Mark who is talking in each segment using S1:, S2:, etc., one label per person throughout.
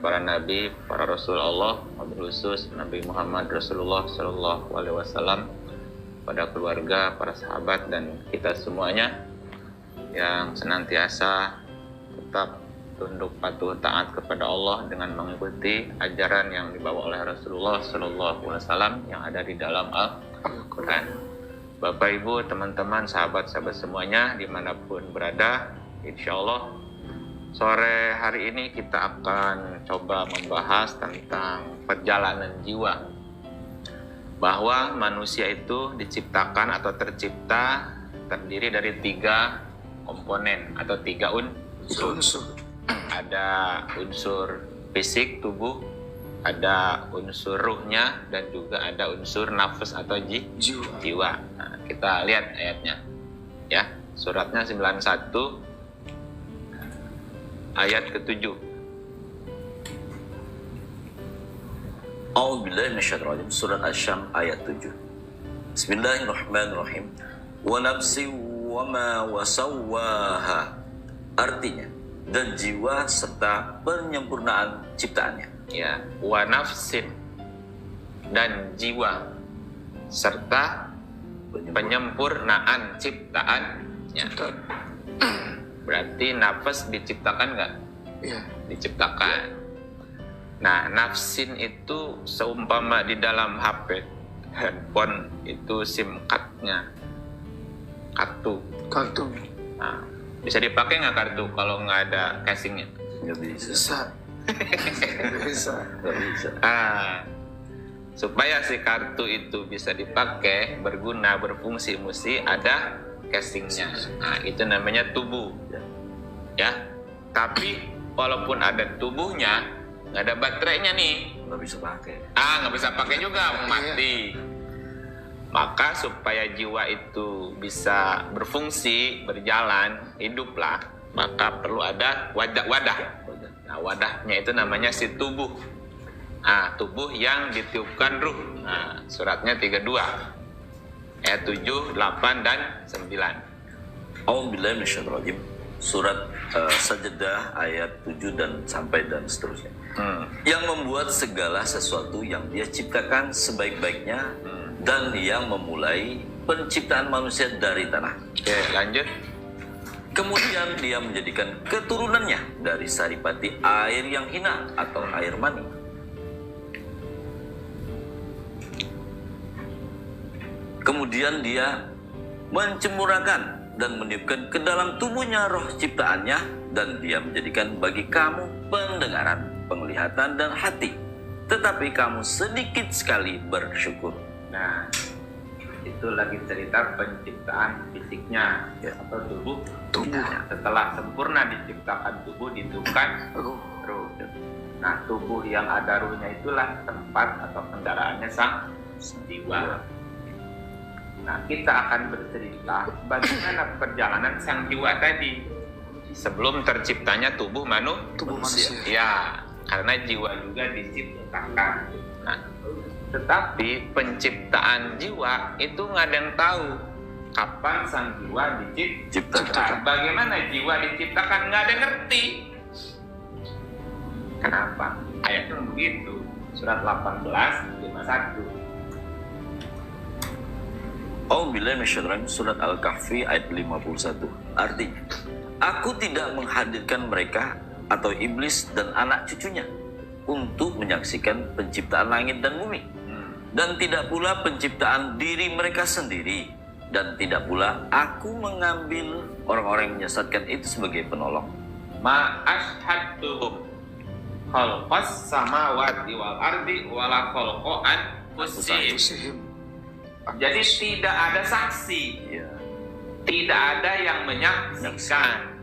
S1: para nabi, para rasul Allah, wabil khusus Nabi Muhammad Rasulullah Shallallahu Alaihi Wasallam, pada keluarga, para sahabat dan kita semuanya yang senantiasa tetap tunduk patuh taat kepada Allah dengan mengikuti ajaran yang dibawa oleh Rasulullah Shallallahu Alaihi Wasallam yang ada di dalam Al-Quran. Bapak Ibu, teman-teman, sahabat-sahabat semuanya dimanapun berada, insya Allah sore hari ini kita akan coba membahas tentang perjalanan jiwa. Bahwa manusia itu diciptakan atau tercipta terdiri dari 3 komponen atau 3 unsur. Ada unsur fisik tubuh, ada unsur ruhnya, dan juga ada unsur nafas atau jiwa. Nah, kita lihat ayatnya ya, suratnya 91 ayat ke-7.
S2: A'udzubillahi minasyaitonir rajim. Surat Asy-Syams ayat 7. Bismillahirrahmanirrahim. Wa nafsi wa ma wasawwaha. Artinya, dan jiwa serta penyempurnaan ciptaannya.
S1: Ya, wa nafsin, dan jiwa serta penyempurnaan ciptaannya. Berarti nafas diciptakan nggak?
S3: Iya.
S1: Diciptakan. Nah, nafsin itu seumpama di dalam HP, handphone itu SIM card-nya, kartu. Nah, bisa dipakai nggak kartu kalau nggak ada casingnya?
S2: Nggak bisa.
S3: Bisa.
S2: Nggak bisa.
S1: Supaya si kartu itu bisa dipakai, berguna, berfungsi, mesti ada casingnya. Nah, itu namanya tubuh. Ya. Tapi walaupun ada tubuhnya, nggak ada baterainya nih.
S2: Nggak bisa pakai.
S1: Nggak bisa pakai juga, mati. Maka supaya jiwa itu bisa berfungsi, berjalan, hiduplah, maka perlu ada wadah. Nah, wadahnya itu namanya si tubuh. Tubuh yang ditiupkan ruh. Nah, suratnya 32 ayat 7, 8 dan 9.
S2: A'udzubillahi minasyaitonir rajim. Surat Sajdah ayat 7 dan sampai dan seterusnya. Yang membuat segala sesuatu yang dia ciptakan sebaik-baiknya dan yang memulai penciptaan manusia dari tanah.
S1: Oke, lanjut.
S2: Kemudian dia menjadikan keturunannya dari saripati air yang hina atau air mani. Kemudian dia mencemurakan dan meniupkan ke dalam tubuhnya roh ciptaannya, dan dia menjadikan bagi kamu pendengaran, penglihatan, dan hati. Tetapi kamu sedikit sekali bersyukur.
S1: Nah, itu lagi cerita penciptaan fisiknya atau tubuh. Setelah sempurna diciptakan tubuh, ditiupkan ruh. Nah, tubuh yang ada ruhnya itulah tempat atau kendaraannya sang jiwa. Nah, kita akan bercerita bagaimana perjalanan sang jiwa tadi sebelum terciptanya tubuh manusia. Ya, karena jiwa juga diciptakan. Nah, tetapi penciptaan jiwa itu nggak ada yang tahu kapan sang jiwa diciptakan. Bagaimana jiwa diciptakan, nggak ada yang ngerti. Kenapa? Ayatnya begitu. Surat 18, 51.
S2: A'udzubillahi minasyaitonir rajim. Surat Al-Kahfi ayat 51. Artinya, aku tidak menghadirkan mereka atau iblis dan anak cucunya untuk menyaksikan penciptaan langit dan bumi, dan tidak pula penciptaan diri mereka sendiri, dan tidak pula aku mengambil orang-orang yang menyesatkan itu sebagai penolong.
S1: Ma ashhadtuhum khalqas samawati wal ardi wala khalqan anfusihim. Jadi tidak ada saksi, tidak ada yang menyaksikan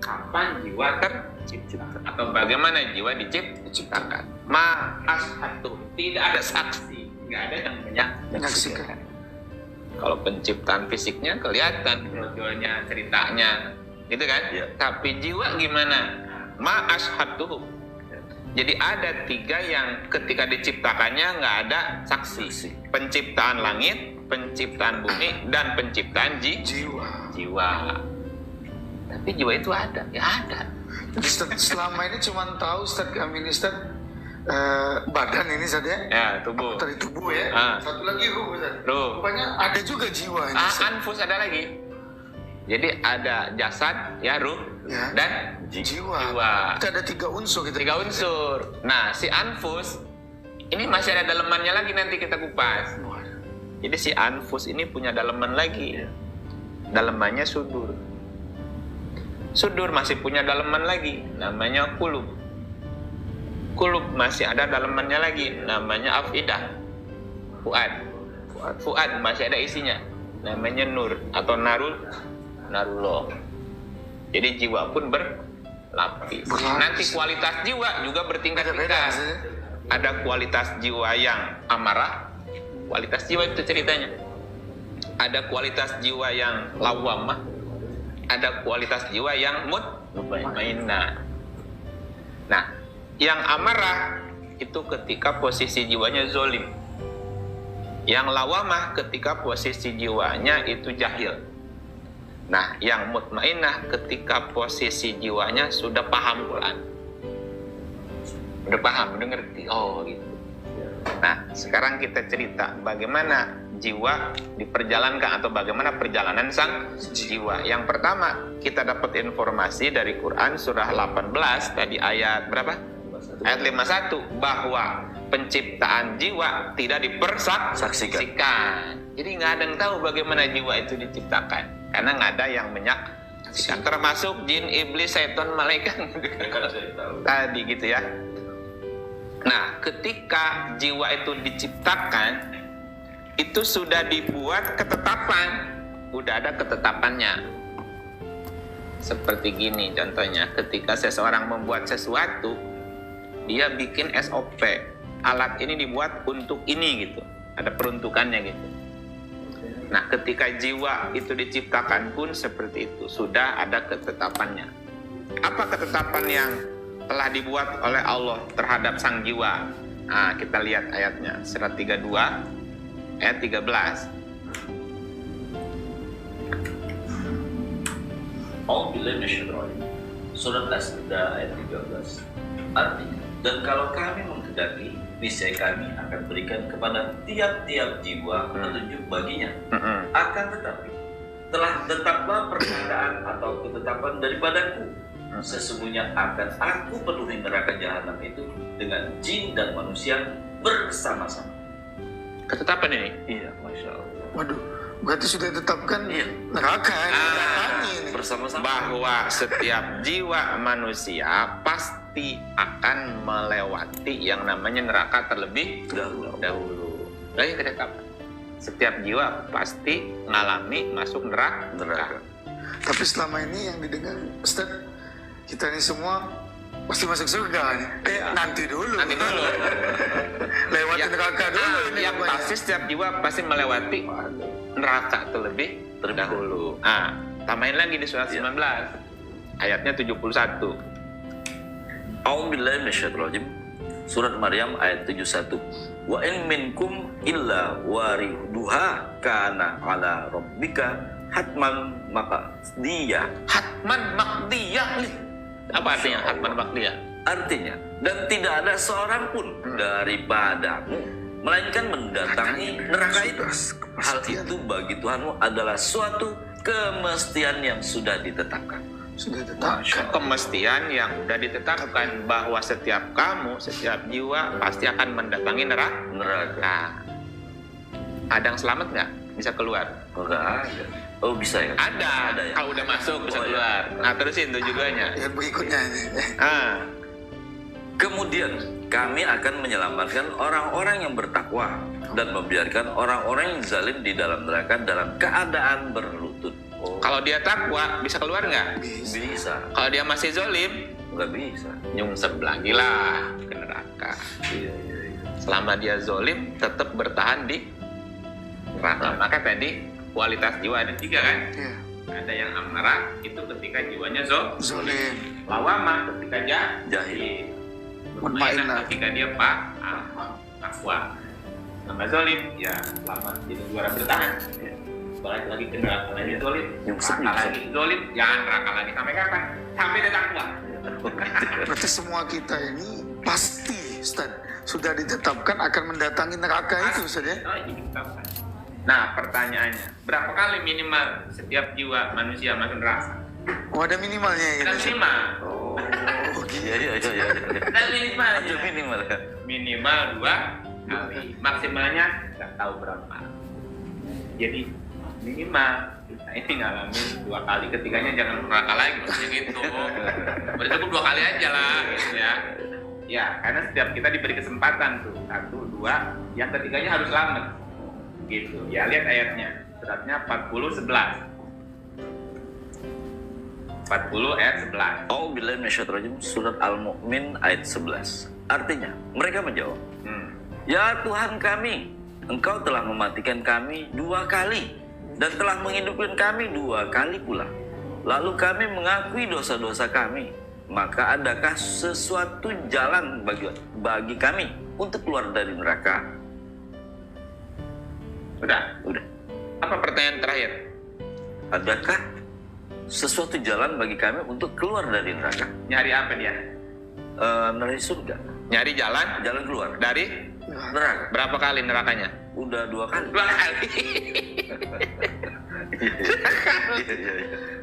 S1: kapan jiwa tercipta atau bagaimana jiwa diciptakan. Ma ashhadtuhum, tidak ada saksi, nggak ada yang menyaksikan. Kalau penciptaan fisiknya kelihatan brojolnya, ceritanya, gitu kan? Tapi jiwa gimana? Ma ashhadtuhum. Jadi ada 3 yang ketika diciptakannya nggak ada saksi. Penciptaan langit, penciptaan bumi, dan penciptaan jiwa. Tapi jiwa itu ada, ya ada.
S3: Ustaz, selama ini cuma tahu Ustaz kami ini Ustaz badan ini Ustaz ya.
S1: Ya, tubuh.
S3: Dari tubuh ya.
S1: Ah.
S3: Satu lagi ruh Ustaz.
S1: Ruh.
S3: Rupanya ada juga jiwa ini Ustaz.
S1: Anfus ada lagi. Jadi ada jasad, ya ruh,
S3: Ya.
S1: dan
S3: Jiwa.
S1: jiwa.
S3: Kita ada 3 unsur kita.
S1: 3 unsur. Nah, si anfus ini masih ada dalemannya lagi, nanti kita kupas. Jadi si anfus ini punya daleman lagi. Dalemannya sudur. Sudur masih punya daleman lagi, namanya kulub. Kulub masih ada dalemannya lagi, namanya afidah. Fuad. Fuad masih ada isinya, namanya nur atau narullah. Jadi jiwa pun berlapis. Nanti kualitas jiwa juga
S3: Beda-beda
S1: bertingkat-tingkat.
S3: Ustaz ya.
S1: Ada kualitas jiwa yang amarah, kualitas jiwa itu ceritanya. Ada kualitas jiwa yang lawamah, ada kualitas jiwa yang mutmainnah. Nah, yang amarah itu ketika posisi jiwanya zolim. Yang lawamah ketika posisi jiwanya itu jahil. Nah, yang mutmainnah ketika posisi jiwanya sudah paham Quran. Udah paham, udah ngerti. Oh gitu. Nah, sekarang kita cerita bagaimana jiwa diperjalankan atau bagaimana perjalanan sang jiwa. Yang pertama, kita dapat informasi dari Quran surah 18 tadi ayat berapa? Ayat 51 bahwa penciptaan jiwa tidak dipersaksikan. Jadi nggak ada yang tahu bagaimana jiwa itu diciptakan karena nggak ada yang menyaksikan, termasuk jin, iblis, setan, malaikat tadi gitu ya. Nah, ketika jiwa itu diciptakan, itu sudah dibuat ketetapan, udah ada ketetapannya. Seperti gini contohnya, ketika seseorang membuat sesuatu, dia bikin SOP. Alat ini dibuat untuk ini gitu, ada peruntukannya gitu. Nah, ketika jiwa itu diciptakan pun seperti itu, sudah ada ketetapannya. Apa ketetapan yang telah dibuat oleh Allah terhadap sang jiwa? Nah, kita lihat ayatnya, surat 32 ayat 13.
S2: Surat As-Sajdah ayat 13. Artinya, dan kalau kami menghendaki, niscaya kami akan berikan kepada tiap-tiap jiwa petunjuk baginya. Akan tetapi, telah tetaplah perkataan atau ketetapan daripadaku. Sesungguhnya akan aku penuhi neraka jahanam itu dengan jin dan manusia bersama-sama.
S1: Ketetapan ini?
S2: Iya, Masya Allah.
S3: Waduh, berarti sudah ditetapkan
S2: Iya.
S3: neraka nerakanya ini.
S2: Bersama-sama.
S1: Bahwa setiap jiwa manusia pasti akan melewati yang namanya neraka terlebih dahulu. Lagi ketetapan. Setiap jiwa pasti mengalami masuk neraka.
S3: Tapi selama ini yang didengar Ustaz, kita ini semua pasti masuk surga nih. Nanti dulu.
S1: Nanti dulu.
S3: Lewatin neraka dulu ini.
S1: Yang
S3: rupanya.
S1: pasti setiap jiwa pasti melewati neraka terlebih dahulu. Tambahin lagi di surat 19 ayatnya 71.
S2: A'udzubillahi minasyaitonirrajim. Surat Maryam ayat 71. Wa in minkum illa wariduha kana ala rabbika hatman maqdiyah.
S1: Hatman maqdiyah. Apa artinya hatman maqdiyah?
S2: Artinya, dan tidak ada seorang pun daripadamu melainkan mendatangi neraka itu. Hal itu bagi Tuhanmu adalah suatu kemestian yang sudah ditetapkan.
S3: Sudah ditetapkan.
S1: Kemestian yang sudah ditetapkan bahwa setiap kamu, setiap jiwa pasti akan mendatangi neraka. Ada yang selamat nggak? Bisa keluar?
S2: Enggak ada. Oh bisa ya?
S1: Ada
S2: ya?
S1: Kalau udah masuk bisa
S2: Oh,
S1: keluar.
S2: ya.
S1: Nah terusin tujuannya.
S3: Yang berikutnya ini.
S2: Kemudian kami akan menyelamatkan orang-orang yang bertakwa dan membiarkan orang-orang yang zalim di dalam neraka dalam keadaan berlutut.
S1: Kalau dia takwa bisa keluar nggak?
S2: Bisa.
S1: Kalau dia masih zolim,
S2: Nggak bisa.
S1: nyungsep lagi lah ke neraka.
S2: Iya.
S1: Selama dia zolim, tetap bertahan di neraka. Maka tadi kualitas jiwa ada 3 kan?
S3: Iya.
S1: Ada yang amarah, itu ketika jiwanya
S3: Zolim.
S1: lawamah ketika
S2: Jahil.
S3: Mutmainnah.
S1: ketika dia takwa. Sama zolim, ya selamat jadi juara bertahan. Balik lagi ke neraka lagi zolim,
S2: Nyungsep,
S1: neraka lagi zolim, jangan neraka lagi sampai kapan? Sampai dia takwa.
S3: Berarti semua kita ini pasti, Ustaz, sudah ditetapkan akan mendatangi neraka itu, Ustaz ya?
S1: Oh, ini ditetapkan. Nah, pertanyaannya, berapa kali minimal setiap jiwa manusia masuk neraka?
S3: Oh, ada minimalnya ya?
S1: Ada minimal.
S3: Oh, gitu.
S2: Iya.
S1: Ada minimal.
S2: Ada minimal.
S1: Minimal 2 kali. Maksimalnya nggak tahu berapa. Jadi minimal kita ini ngalamin 2 kali, ketiganya jangan neraka lagi, maksudnya gitu. Berarti 2 kali aja lah, gitu ya. Ya, karena setiap kita diberi kesempatan tuh 1, 2, yang ketiganya harus selamat. Gitu. Ya, lihat ayatnya. Suratnya 40:11. 40 ayat 11.
S2: A'udzubillahi minasyaitonir rajim, surat Al-Mu'min ayat 11. Artinya, mereka menjawab, Ya Tuhan kami, Engkau telah mematikan kami 2 kali dan telah menghidupkan kami 2 kali pula. Lalu kami mengakui dosa-dosa kami. Maka adakah sesuatu jalan bagi kami untuk keluar dari neraka?
S1: Udah. Apa pertanyaan terakhir?
S2: Adakah sesuatu jalan bagi kami untuk keluar dari neraka?
S1: Nyari apa dia?
S2: Dari surga.
S1: Nyari jalan
S2: Keluar
S1: dari
S2: neraka.
S1: berapa kali nerakanya?
S2: Udah 2 kali.
S1: 2 kali.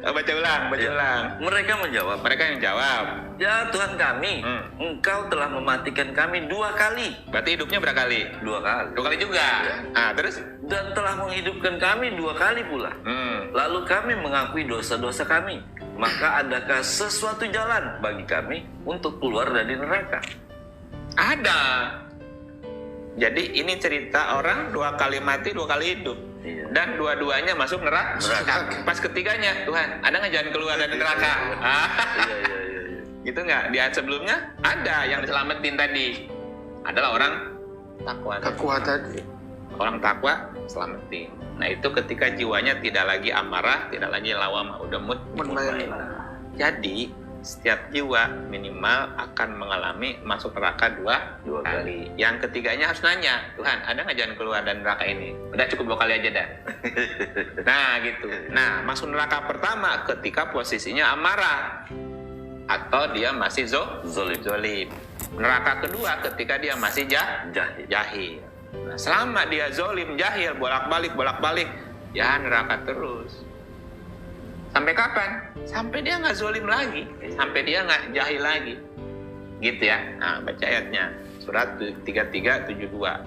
S1: Baca ulang.
S2: Mereka menjawab,
S1: Mereka yang jawab.
S2: Ya Tuhan kami, Engkau telah mematikan kami 2 kali.
S1: Berarti hidupnya berapa kali?
S2: 2 kali.
S1: 2 kali juga. Terus?
S2: Dan telah menghidupkan kami 2 kali pula. Lalu kami mengakui dosa-dosa kami. Maka adakah sesuatu jalan bagi kami untuk keluar dari neraka?
S1: Ada. Jadi ini cerita orang 2 kali mati, 2 kali hidup.
S2: Iya.
S1: Dan dua-duanya masuk neraka. Pas ketiganya, Tuhan, ada nggak jalan keluar dari neraka?
S2: Iya.
S1: Gitu nggak? Di ayat sebelumnya ada yang diselamatin tadi. Adalah orang takwa.
S3: Tadi.
S1: Orang takwa selamatin. Nah itu ketika jiwanya tidak lagi amarah, tidak lagi lawamah, udah mutmainah. Jadi setiap jiwa minimal akan mengalami masuk neraka 2 kali. Yang ketiganya harus nanya, Tuhan, ada nggak jalan keluar dari neraka ini? Udah cukup 2 kali aja dah. Nah gitu. Nah masuk neraka pertama ketika posisinya amarah atau dia masih zolim. Neraka kedua ketika dia masih jahil. Nah, selama dia zolim, jahil, bolak-balik, ya neraka terus. Sampai kapan? Sampai dia nggak zolim lagi, sampai dia nggak jahil lagi, gitu ya. Nah, baca ayatnya, surat 3372.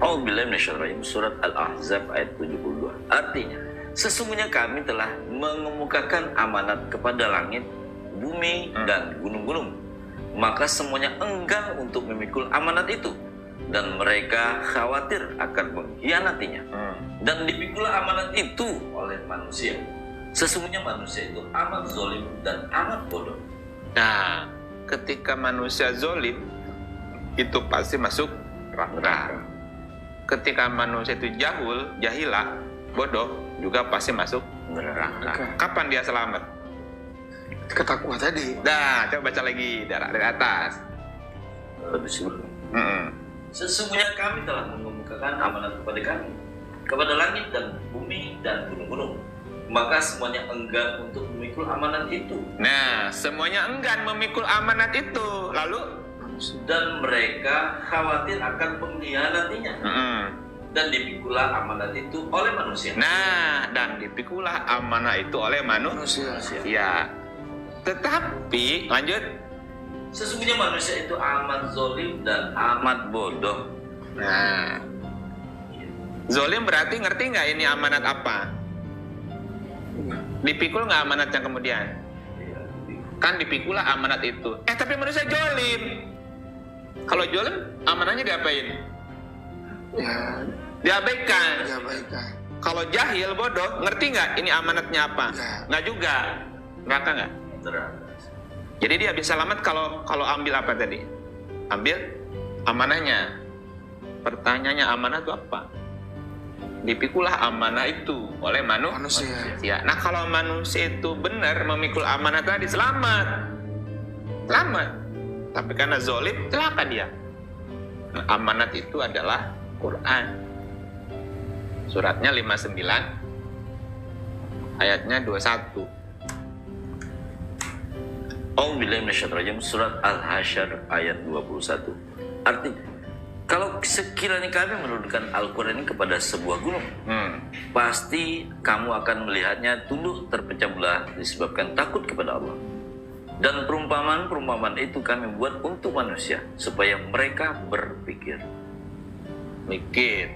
S2: A'udzubillahi minasyaitonir rajim, surat Al-Ahzab ayat 72. Artinya, sesungguhnya kami telah mengemukakan amanat kepada langit, bumi, dan gunung-gunung. Maka semuanya enggan untuk memikul amanat itu, dan mereka khawatir akan mengkhianatinya. Dan dipikulah amanat itu oleh manusia. Sesungguhnya manusia itu amat zolim dan amat bodoh.
S1: Nah, ketika manusia zolim, itu pasti masuk neraka. Ketika manusia itu jahilah, bodoh, juga pasti masuk neraka. Kapan dia selamat?
S3: Ketakwa tadi.
S1: Nah, coba baca lagi dari atas.
S2: Lebih sebelum. Sesungguhnya kami telah mengemukakan amanat kepada langit dan bumi dan gunung-gunung. Maka semuanya enggan untuk memikul amanat itu.
S1: Nah, semuanya enggan memikul amanat itu. Lalu?
S2: Dan mereka khawatir akan mengkhianatinya. Dan dipikulah amanat itu oleh manusia.
S1: Nah, dan dipikulah amanah itu oleh manusia. Ya. Tetapi, lanjut.
S2: Sesungguhnya manusia itu amat zolim dan amat bodoh.
S1: Nah, zolim berarti ngerti nggak ini amanat apa? Dipikul nggak amanatnya kemudian? Kan dipikulah amanat itu. Tapi manusia zolim. Kalau zolim, amanahnya diapain?
S3: Ya,
S1: Diabaikan. Kalau jahil, bodoh, ngerti nggak ini amanatnya apa? Nggak juga. Neraka nggak? Jadi dia bisa selamat kalau ambil apa tadi? Ambil amanahnya. Pertanyaannya amanah itu apa? Dipikulah amanah itu oleh manusia. Nah kalau manusia itu benar memikul amanah tadi, selamat. Tapi karena zolim, celaka dia. Nah, amanat itu adalah Quran. Suratnya 59, ayatnya 21.
S2: A'udzubillahi minasyaitonir rajim, surat Al-Hasyr ayat 21. Artinya, kalau sekiranya kami menurunkan Al-Quran ini kepada sebuah gunung, pasti kamu akan melihatnya tunduk terpecah belah disebabkan takut kepada Allah. Dan perumpamaan-perumpamaan itu kami buat untuk manusia supaya mereka berpikir.
S1: Mikir.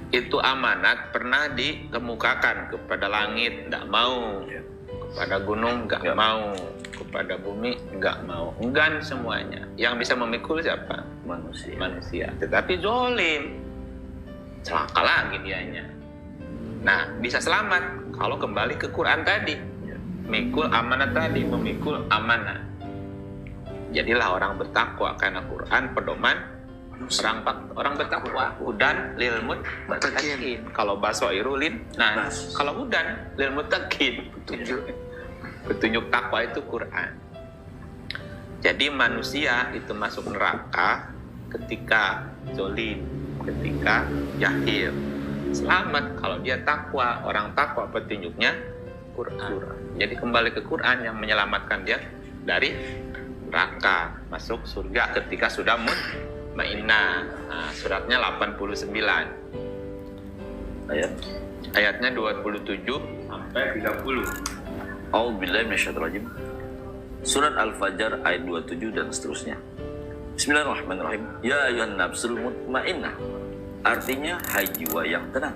S1: Itu amanat pernah dikemukakan kepada langit, tidak mau. Kepada gunung nggak mau, kepada bumi nggak mau, enggan semuanya. Yang bisa memikul siapa? Manusia. Tetapi zolim, celaka lagi dianya. Nah, bisa selamat kalau kembali ke Quran tadi, mikul amanat tadi, memikul amanah. Jadilah orang bertakwa karena Quran pedoman orang bertakwa. Hudan lil muttaqin. Kalau basairu lin nas. Kalau hudan lil muttaqin. Petunjuk takwa itu Quran. Jadi manusia itu masuk neraka ketika zolim, ketika jahil. Selamat kalau dia takwa. Orang takwa petunjuknya Quran. Jadi kembali ke Quran yang menyelamatkan dia dari neraka, masuk surga ketika sudah Ma'inah. Nah, suratnya 89. Ayatnya 27 sampai 30.
S2: A'udzubillahi minasyaitonir rajim. Surat Al-Fajr ayat 27 dan seterusnya. Bismillahirrahmanirrahim. Ya ayyuhan nafsul mutmainnah. Artinya, hai jiwa yang tenang.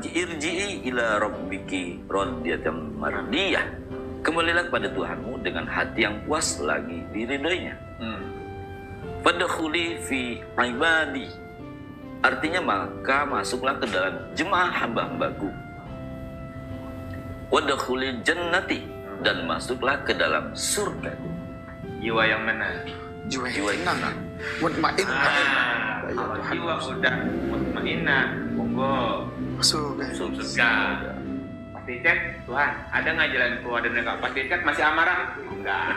S2: Irji'i ila rabbiki radiyatan mardiyah. Kembalilah kepada Tuhanmu dengan hati yang puas lagi diridhoinya. Fadkhuli fi ibadi. Artinya, maka masuklah ke dalam jemaah hamba-hambaku. Wadkhuli jannati. Dan masuklah ke dalam surgaku.
S1: Jiwa yang mana?
S3: Jiwa yang tenang, mutmainnah.
S1: Kalau jiwa udah mutmainnah, monggo
S3: Surga.
S1: Pasti cek, Tuhan, ada nggak jalan keluar dari neraka? Pasti cek, masih amarah? Enggak.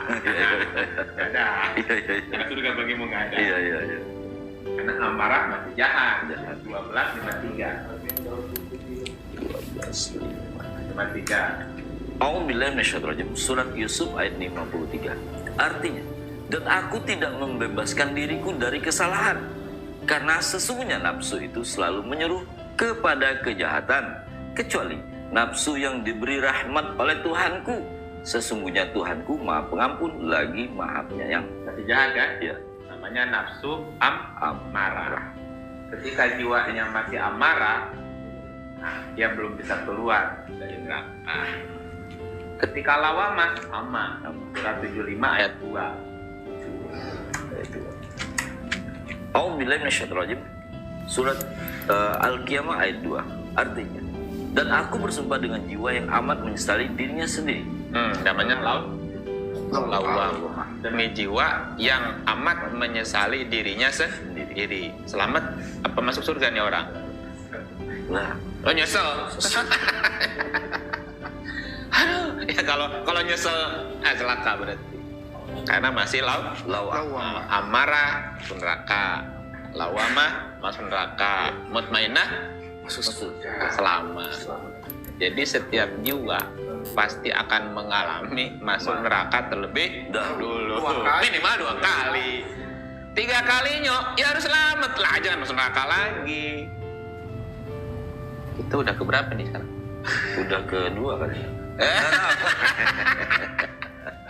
S1: Nggak ada. Karena surga bagimu nggak ada.
S2: Iya.
S1: Karena amarah masih jahat. 12:53. 12:53.
S2: A'udzubillahi minasyaitonir rajim. Surat Yusuf ayat 53. Artinya, dan aku tidak membebaskan diriku dari kesalahan, karena sesungguhnya nafsu itu selalu menyeru kepada kejahatan, kecuali nafsu yang diberi rahmat oleh Tuhanku. Sesungguhnya Tuhanku Maha Pengampun lagi Maha Penyayang.
S1: Masih jahat kan?
S2: Ya.
S1: Namanya nafsu amarah. Ketika jiwanya masih amarah, nah, dia belum bisa keluar dari neraka. Ketika lawamah, sama. Surat 75 ayat 2.
S2: A'udzubillahi minasyaitonir rajim. Surat Al-Qiyamah ayat 2. Artinya, dan aku bersumpah dengan jiwa yang amat menyesali dirinya sendiri.
S1: Namanya lawamah. Demi jiwa yang amat menyesali dirinya sendiri. Selamat apa masuk surga nih orang?
S2: Nah,
S1: Lo nyesel. Aduh, ya kalau nyesel celaka berarti. Karena masih lawamah. Amarah masuk neraka, lawamah masuk neraka, mutmainnah masuk surga. Selamat. Jadi setiap jiwa pasti akan mengalami masuk neraka terlebih dahulu. Minimal 2 kali. 3 kalinya ya harus selamat lah, jangan masuk neraka lagi. Kita udah keberapa nih sekarang?
S2: udah kedua kali.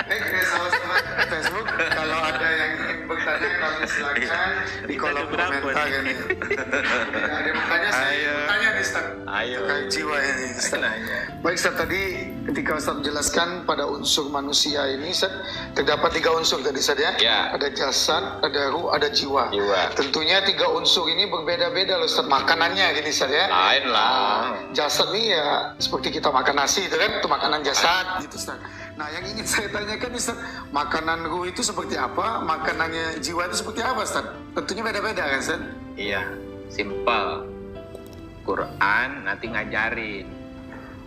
S3: Sama-sama Facebook. Kalau ada yang ingin bertanya, kami silakan di kolom komentar ini. Ada yang bertanya, saya bertanya nih Ustaz.
S1: Ayo.
S3: Terkait jiwa ini Ustaz. Baik Ustaz, tadi ketika Ustaz menjelaskan pada unsur manusia ini Ustaz, terdapat 3 unsur tadi Ustaz ya.
S1: Ya.
S3: Ada jasad, ada ruh, ada jiwa. Tentunya 3 unsur ini berbeda-beda loh Ustaz. Makanannya gini Ustaz ya.
S1: Lain lah.
S3: Jasad nih ya seperti kita makan nasi itu kan, itu makanan jasad gitu Ustaz. Nah yang ingin saya tanyakan Ustaz, makanan ruh itu seperti apa, makanannya jiwa itu seperti apa Ustaz? Tentunya beda-beda kan Ustaz?
S1: Iya, simple. Quran nanti ngajarin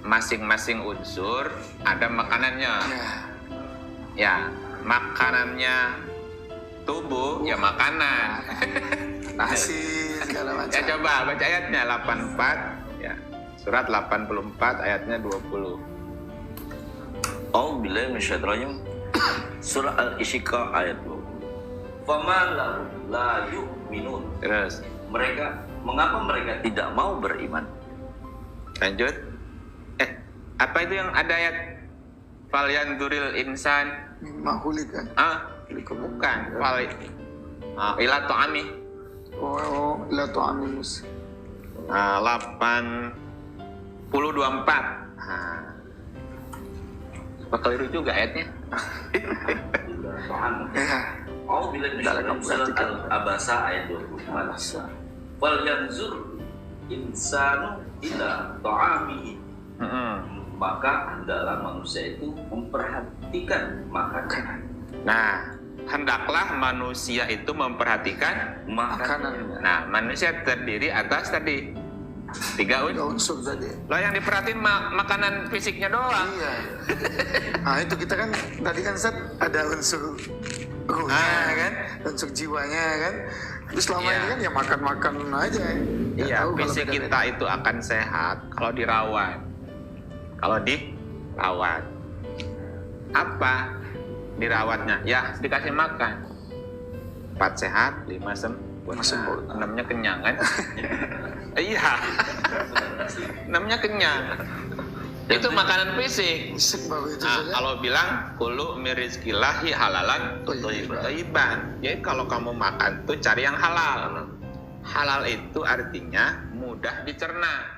S1: masing-masing unsur ada makanannya. Ya, makanannya tubuh ya makanan.
S3: Nasi segala macam.
S1: Ya coba baca ayatnya 84 ya. Surat 84 ayatnya 20.
S2: A'udzubillahi minasyaitonir rajim. Surah Al-Insyiqaq ayat 20. Fama lahum la yu'minun.
S1: Terus
S2: Mengapa mereka tidak mau beriman?
S1: lanjut. Apa itu yang ada ayat falyanzuril insan?
S3: Mahulika.
S1: Bukan. Ila ta'ami.
S3: Oh, la tu'aminus.
S1: 80:24. Apa keliru juga ayatnya?
S3: Ya.
S2: A'udzubillahi minasyaitonir rajim. Surah Al-Abasa ayat 24. Fal yanzur insanu ila ta'amihi. Maka hendaklah manusia itu memperhatikan makanan.
S1: Nah, hendaklah manusia itu memperhatikan
S2: Makanan.
S1: Nah, manusia terdiri atas tadi 3
S3: Unsur tadi.
S1: Lo yang diperhatiin makanan fisiknya doang.
S3: Iya. Nah itu kita kan tadi kan Ustaz ada unsur ruhnya kan, unsur jiwanya kan. Terus selama
S1: Iya.
S3: ini kan ya makan-makan aja. Nggak
S1: Iya,
S3: tahu kalau
S1: fisik
S3: beda-beda.
S1: kita itu akan sehat kalau dirawat. Apa dirawatnya? Ya, dikasih makan. 4 sehat, 5 sempurna. 6-nya kenyang kan? Iya. 6-nya kenyang. Itu makanan fisik.
S3: Fisik baru itu
S1: Nah,
S3: saja.
S1: kalau bilang kulu mirizkillahi halalan thayyiban. Jadi kalau kamu makan tuh cari yang halal. Halal itu artinya mudah dicerna.